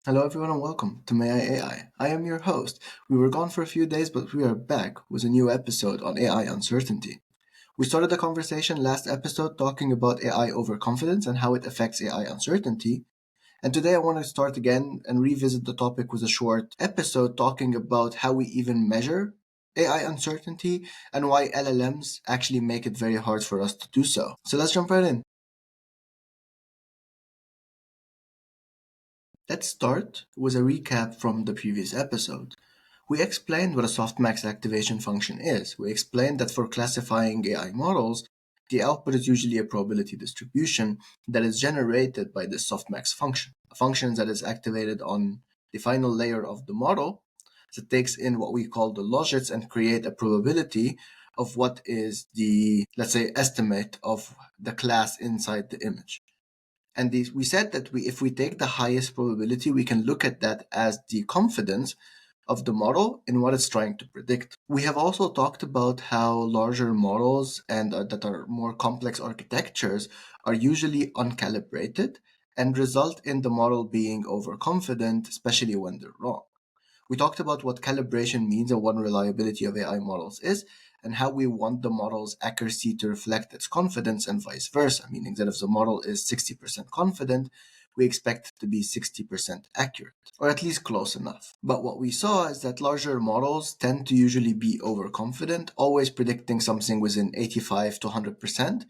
Hello, everyone, and welcome to May I AI. I am your host. We were gone for a few days, but we are back with a new episode on AI uncertainty. We started the conversation last episode talking about AI overconfidence and how it affects AI uncertainty. And today I want to start again and revisit the topic with a short episode talking about how we even measure AI uncertainty and why LLMs actually make it very hard for us to do so. So let's jump right in. Let's start with a recap from the previous episode. We explained what a softmax activation function is. We explained that for classifying AI models, the output is usually a probability distribution that is generated by this softmax function, a function that is activated on the final layer of the model that takes in what we call the logits and create a probability of what is the, let's say, estimate of the class inside the image. And we said that if we take the highest probability, we can look at that as the confidence of the model in what it's trying to predict. We have also talked about how larger models and that are more complex architectures are usually uncalibrated and result in the model being overconfident, especially when they're wrong. We talked about what calibration means and what reliability of AI models is, and how we want the model's accuracy to reflect its confidence and vice versa, meaning that if the model is 60% confident, we expect it to be 60% accurate, or at least close enough. But what we saw is that larger models tend to usually be overconfident, always predicting something within 85 to 100%,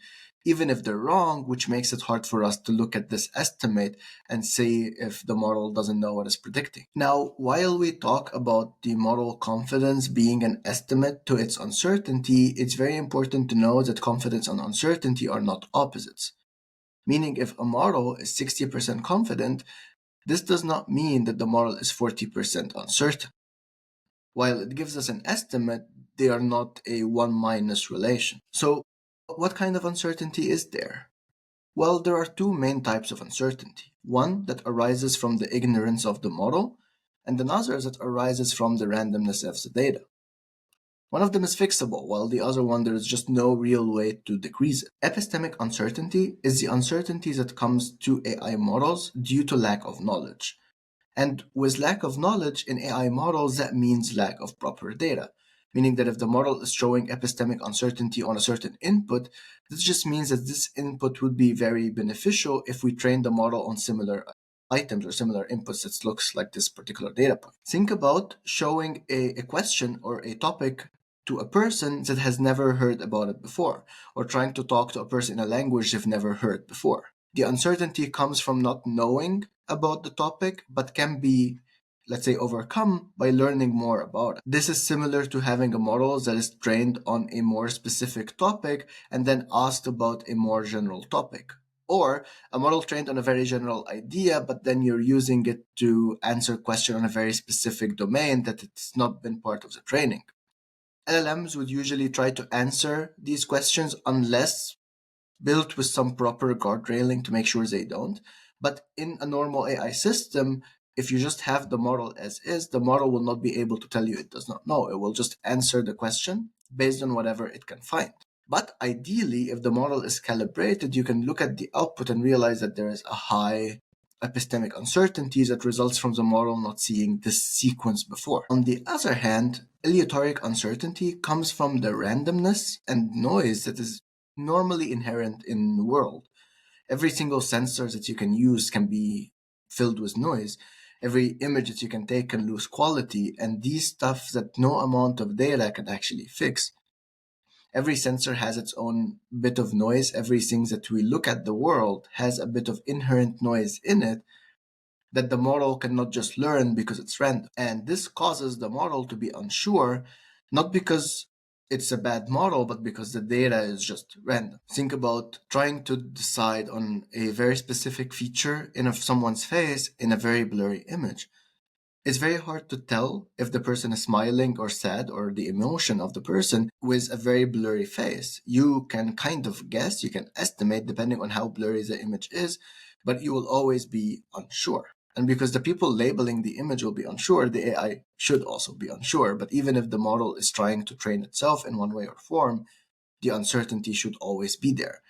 even if they're wrong, which makes it hard for us to look at this estimate and see if the model doesn't know what it's predicting. Now, while we talk about the model confidence being an estimate to its uncertainty, it's very important to know that confidence and uncertainty are not opposites. Meaning, if a model is 60% confident, this does not mean that the model is 40% uncertain. While it gives us an estimate, they are not a one minus relation. So, what kind of uncertainty is there? Well, there are two main types of uncertainty. One that arises from the ignorance of the model, and another that arises from the randomness of the data. One of them is fixable, while the other one there is just no real way to decrease it. Epistemic uncertainty is the uncertainty that comes to AI models due to lack of knowledge. And with lack of knowledge in AI models, that means lack of proper data. Meaning that if the model is showing epistemic uncertainty on a certain input, this just means that this input would be very beneficial if we train the model on similar items or similar inputs that looks like this particular data point. Think about showing a question or a topic to a person that has never heard about it before, or trying to talk to a person in a language they've never heard before. The uncertainty comes from not knowing about the topic, but can be, let's say, overcome by learning more about it. This is similar to having a model that is trained on a more specific topic and then asked about a more general topic. Or a model trained on a very general idea, but then you're using it to answer a question on a very specific domain that it's not been part of the training. LLMs would usually try to answer these questions unless built with some proper guardrailing to make sure they don't. But in a normal AI system, if you just have the model as is, the model will not be able to tell you it does not know. It will just answer the question based on whatever it can find. But ideally, if the model is calibrated, you can look at the output and realize that there is a high epistemic uncertainty that results from the model not seeing this sequence before. On the other hand, aleatoric uncertainty comes from the randomness and noise that is normally inherent in the world. Every single sensor that you can use can be filled with noise. Every image that you can take can lose quality, and these stuff that no amount of data can actually fix. Every sensor has its own bit of noise. Everything that we look at the world has a bit of inherent noise in it that the model cannot just learn because it's random. And this causes the model to be unsure, not because it's a bad model, but because the data is just random. Think about trying to decide on a very specific feature in someone's face in a very blurry image. It's very hard to tell if the person is smiling or sad or the emotion of the person with a very blurry face. You can kind of guess, you can estimate depending on how blurry the image is, but you will always be unsure. And because the people labeling the image will be unsure, the AI should also be unsure. But even if the model is trying to train itself in one way or form, the uncertainty should always be there.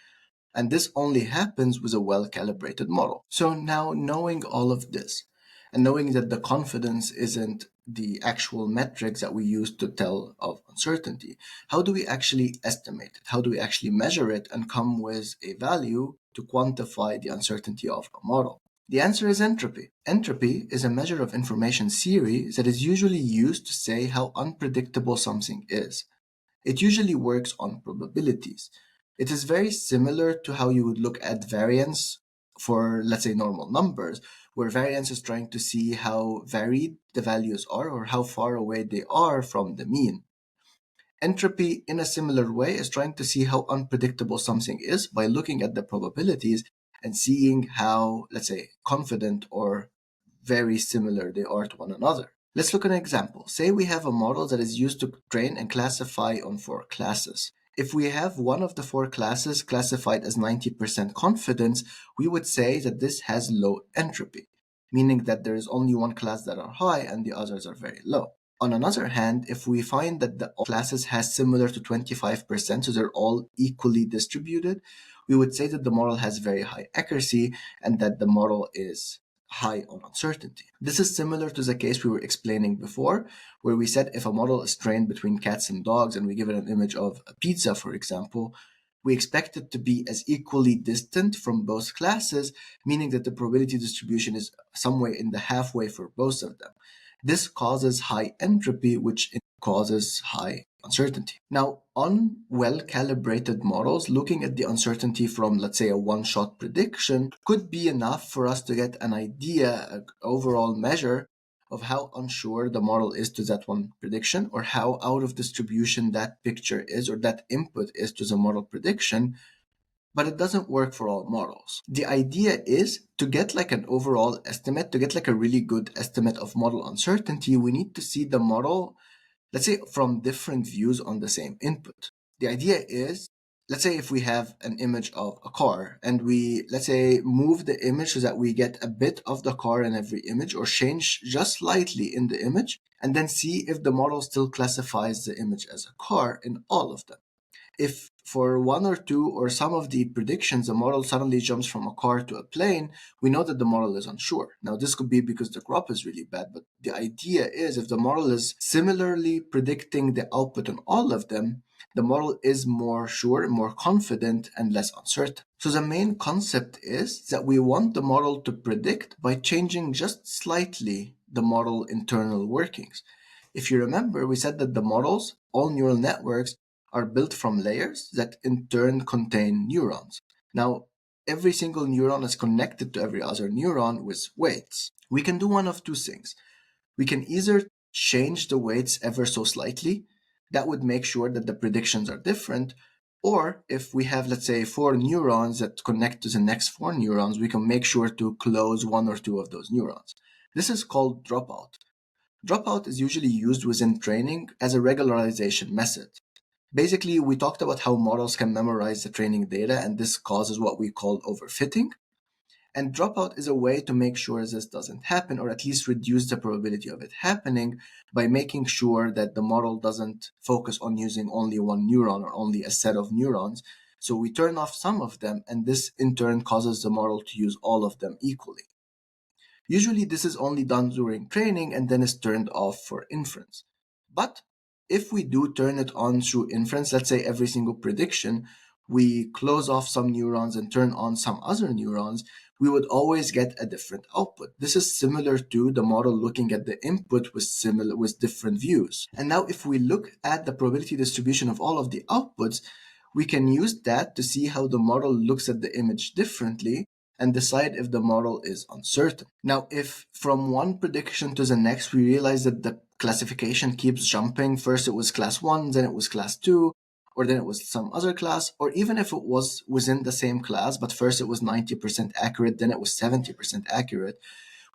And this only happens with a well calibrated model. So now, knowing all of this, And knowing that the confidence isn't the actual metrics that we use to tell of uncertainty, how do we actually estimate it? How do we actually measure it and come with a value to quantify the uncertainty of a model? The answer is entropy. Entropy is a measure of information series that is usually used to say how unpredictable something is. It usually works on probabilities. It is very similar to how you would look at variance for, let's say, normal numbers, where variance is trying to see how varied the values are or how far away they are from the mean. Entropy, in a similar way, is trying to see how unpredictable something is by looking at the probabilities and seeing how, let's say, confident or very similar they are to one another. Let's look at an example. Say we have a model that is used to train and classify on 4 classes. If we have one of the 4 classes classified as 90% confidence, we would say that this has low entropy, meaning that there is only one class that are high and the others are very low. On another hand, if we find that the classes has similar to 25%, so they're all equally distributed, we would say that the model has very high accuracy and that the model is high on uncertainty. This is similar to the case we were explaining before, where we said if a model is trained between cats and dogs and we give it an image of a pizza, for example, we expect it to be as equally distant from both classes, meaning that the probability distribution is somewhere in the halfway for both of them. This causes high entropy, which causes high uncertainty. Now, on well-calibrated models, looking at the uncertainty from, let's say, a one-shot prediction could be enough for us to get an idea, an overall measure of how unsure the model is to that one prediction or how out of distribution that picture is or that input is to the model prediction. But it doesn't work for all models. The idea is to get like an overall estimate, to get like a really good estimate of model uncertainty, we need to see the model, let's say, from different views on the same input. The idea is, let's say if we have an image of a car and we, let's say, move the image so that we get a bit of the car in every image or change just slightly in the image, and then see if the model still classifies the image as a car in all of them. If for one or two or some of the predictions the model suddenly jumps from a car to a plane, we know that the model is unsure. Now, this could be because the crop is really bad, but the idea is if the model is similarly predicting the output on all of them, the model is more sure, more confident, and less uncertain. So the main concept is that we want the model to predict by changing just slightly the model internal workings. If you remember, we said that the models, all neural networks, are built from layers that in turn contain neurons. Now, every single neuron is connected to every other neuron with weights. We can do one of two things. We can either change the weights ever so slightly, that would make sure that the predictions are different, or if we have, let's say, 4 neurons that connect to the next 4 neurons, we can make sure to close one or two of those neurons. This is called dropout. Dropout is usually used within training as a regularization method. Basically, we talked about how models can memorize the training data, and this causes what we call overfitting. And dropout is a way to make sure this doesn't happen, or at least reduce the probability of it happening by making sure that the model doesn't focus on using only one neuron or only a set of neurons. So we turn off some of them, and this in turn causes the model to use all of them equally. Usually, this is only done during training and then is turned off for inference. But if we do turn it on through inference, let's say every single prediction, we close off some neurons and turn on some other neurons, we would always get a different output. This is similar to the model looking at the input with different views. And now if we look at the probability distribution of all of the outputs, we can use that to see how the model looks at the image differently and decide if the model is uncertain. Now, if from one prediction to the next we realize that the classification keeps jumping, first it was class 1, then it was class 2, or then it was some other class, or even if it was within the same class, but first it was 90% accurate, then it was 70% accurate,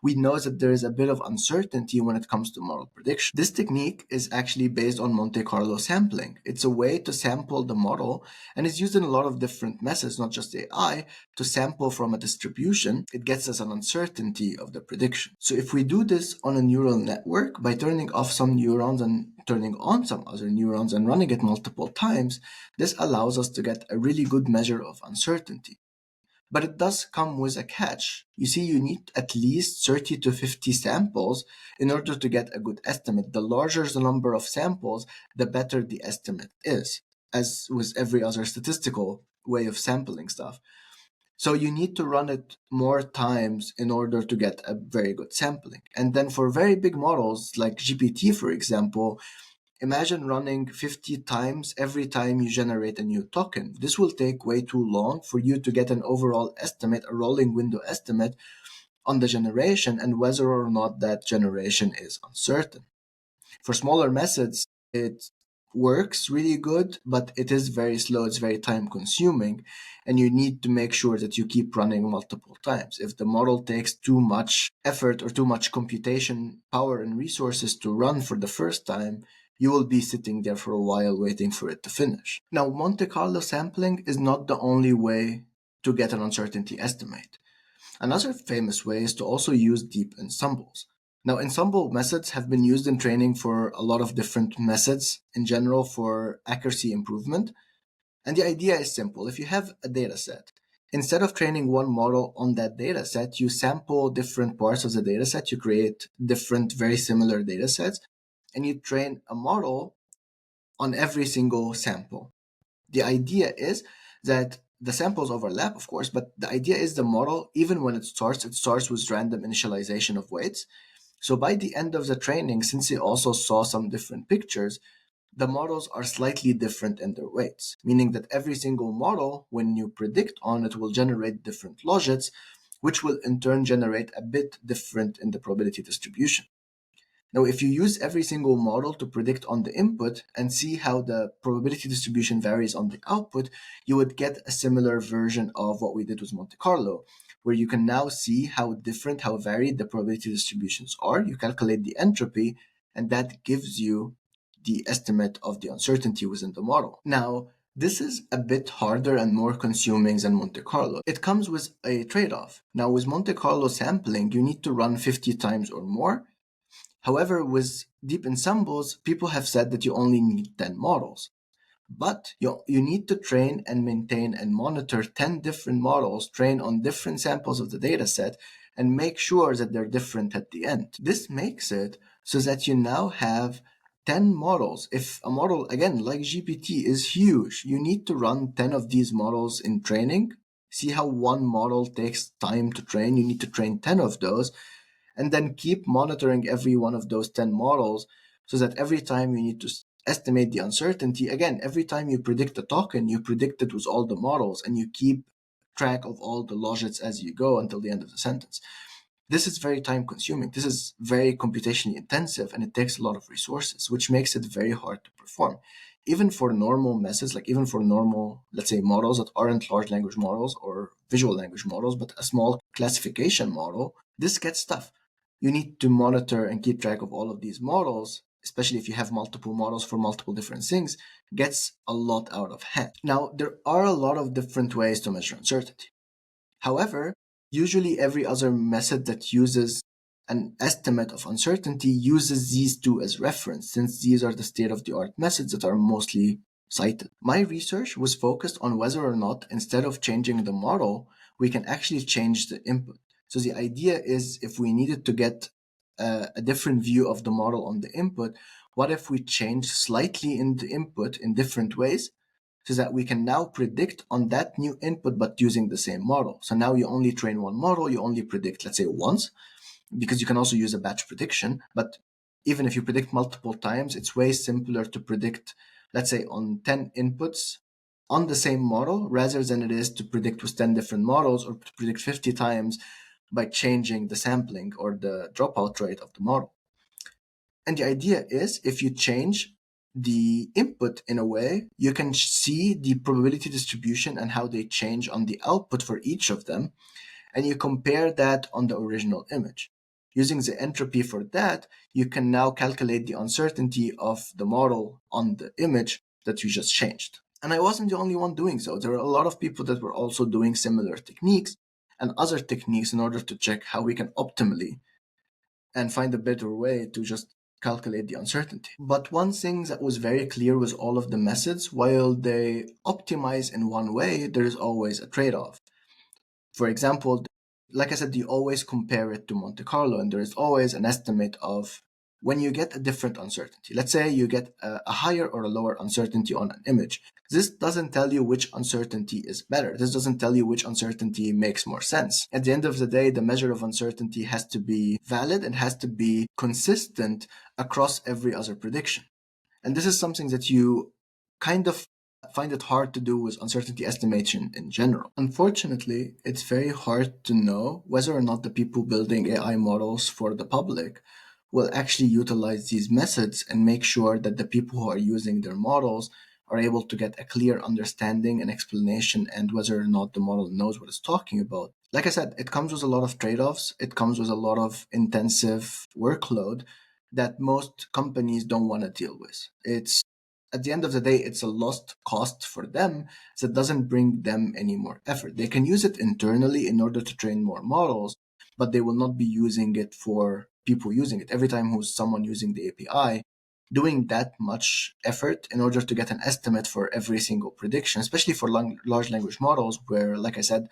we know that there is a bit of uncertainty when it comes to model prediction. This technique is actually based on Monte Carlo sampling. It's a way to sample the model, and it's used in a lot of different methods, not just AI, to sample from a distribution. It gets us an uncertainty of the prediction. So if we do this on a neural network by turning off some neurons and turning on some other neurons and running it multiple times, this allows us to get a really good measure of uncertainty. But it does come with a catch. You see, you need at least 30 to 50 samples in order to get a good estimate. The larger the number of samples, the better the estimate is, as with every other statistical way of sampling stuff. So you need to run it more times in order to get a very good sampling. And then for very big models like GPT, for example, imagine running 50 times every time you generate a new token. This will take way too long for you to get an overall estimate, a rolling window estimate on the generation and whether or not that generation is uncertain. For smaller methods, it works really good, but it is very slow, it's very time consuming, and you need to make sure that you keep running multiple times. If the model takes too much effort or too much computation power and resources to run for the first time, you will be sitting there for a while waiting for it to finish. Now, Monte Carlo sampling is not the only way to get an uncertainty estimate. Another famous way is to also use deep ensembles. Now, ensemble methods have been used in training for a lot of different methods in general for accuracy improvement. And the idea is simple. If you have a data set, instead of training one model on that data set, you sample different parts of the data set, you create different, very similar data sets, and you train a model on every single sample. The idea is that the samples overlap, of course, but the idea is the model, even when it starts with random initialization of weights. So by the end of the training, since it also saw some different pictures, the models are slightly different in their weights, meaning that every single model, when you predict on it, will generate different logits, which will in turn generate a bit different in the probability distribution. Now, if you use every single model to predict on the input and see how the probability distribution varies on the output, you would get a similar version of what we did with Monte Carlo, where you can now see how different, how varied the probability distributions are. You calculate the entropy, and that gives you the estimate of the uncertainty within the model. Now, this is a bit harder and more consuming than Monte Carlo. It comes with a trade off. Now, with Monte Carlo sampling, you need to run 50 times or more. However, with deep ensembles, people have said that you only need 10 models. But you need to train and maintain and monitor 10 different models, train on different samples of the data set, and make sure that they're different at the end. This makes it so that you now have 10 models. If a model, again, like GPT, is huge, you need to run 10 of these models in training. See how one model takes time to train? You need to train 10 of those and then keep monitoring every one of those 10 models so that every time you need to estimate the uncertainty, again, every time you predict a token, you predict it with all the models and you keep track of all the logits as you go until the end of the sentence. This is very time consuming. This is very computationally intensive and it takes a lot of resources, which makes it very hard to perform. Even for normal methods, like even for normal, let's say, models that aren't large language models or visual language models, but a small classification model, this gets tough. You need to monitor and keep track of all of these models, especially if you have multiple models for multiple different things, gets a lot out of hand. Now, there are a lot of different ways to measure uncertainty. However, usually every other method that uses an estimate of uncertainty uses these two as reference, since these are the state-of-the-art methods that are mostly cited. My research was focused on whether or not, instead of changing the model, we can actually change the input. So the idea is, if we needed to get a different view of the model on the input, what if we change slightly in the input in different ways so that we can now predict on that new input but using the same model. So now you only train one model, you only predict, let's say, once, because you can also use a batch prediction. But even if you predict multiple times, it's way simpler to predict, let's say, on 10 inputs on the same model rather than it is to predict with 10 different models or to predict 50 times by changing the sampling or the dropout rate of the model. And the idea is, if you change the input in a way, you can see the probability distribution and how they change on the output for each of them, and you compare that on the original image. Using the entropy for that, you can now calculate the uncertainty of the model on the image that you just changed. And I wasn't the only one doing so. There were a lot of people that were also doing similar techniques and other techniques in order to check how we can optimally and find a better way to just calculate the uncertainty. But one thing that was very clear with all of the methods, while they optimize in one way, there is always a trade-off. For example, like I said, you always compare it to Monte Carlo, and there is always an estimate of when you get a different uncertainty. Let's say you get a higher or a lower uncertainty on an image. This doesn't tell you which uncertainty is better. This doesn't tell you which uncertainty makes more sense. At the end of the day, the measure of uncertainty has to be valid and has to be consistent across every other prediction. And this is something that you kind of find it hard to do with uncertainty estimation in general. Unfortunately, it's very hard to know whether or not the people building AI models for the public will actually utilize these methods and make sure that the people who are using their models are able to get a clear understanding and explanation and whether or not the model knows what it's talking about. Like I said, it comes with a lot of trade-offs. It comes with a lot of intensive workload that most companies don't want to deal with. It's at the end of the day, it's a lost cost for them that doesn't bring them any more effort. They can use it internally in order to train more models, but they will not be using it for people using it. Every time who's someone using the API, doing that much effort in order to get an estimate for every single prediction, especially for large language models, where, like I said,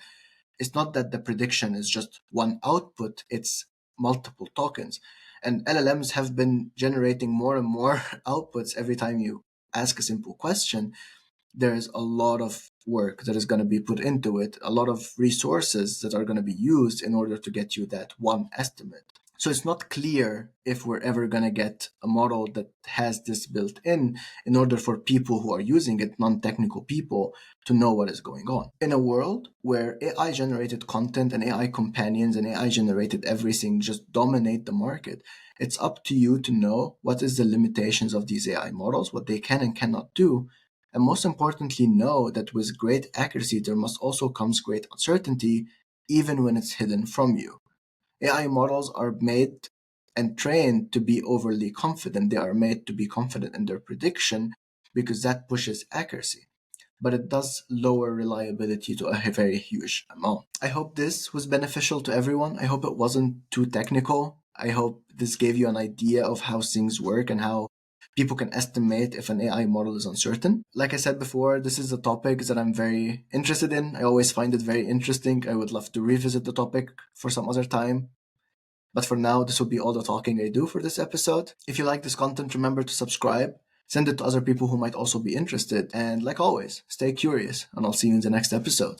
it's not that the prediction is just one output, it's multiple tokens. And LLMs have been generating more and more outputs every time you ask a simple question. There's a lot of work that is going to be put into it, a lot of resources that are going to be used in order to get you that one estimate. So it's not clear if we're ever going to get a model that has this built in order for people who are using it, non-technical people, to know what is going on. In a world where AI generated content and AI companions and AI generated everything just dominate the market, it's up to you to know what is the limitations of these AI models, what they can and cannot do, and most importantly, know that with great accuracy, there must also comes great uncertainty, even when it's hidden from you. AI models are made and trained to be overly confident. They are made to be confident in their prediction because that pushes accuracy. But it does lower reliability to a very huge amount. I hope this was beneficial to everyone. I hope it wasn't too technical. I hope this gave you an idea of how things work and how people can estimate if an AI model is uncertain. Like I said before, this is a topic that I'm very interested in. I always find it very interesting. I would love to revisit the topic for some other time. But for now, this will be all the talking I do for this episode. If you like this content, remember to subscribe, send it to other people who might also be interested, and like always, stay curious, and I'll see you in the next episode.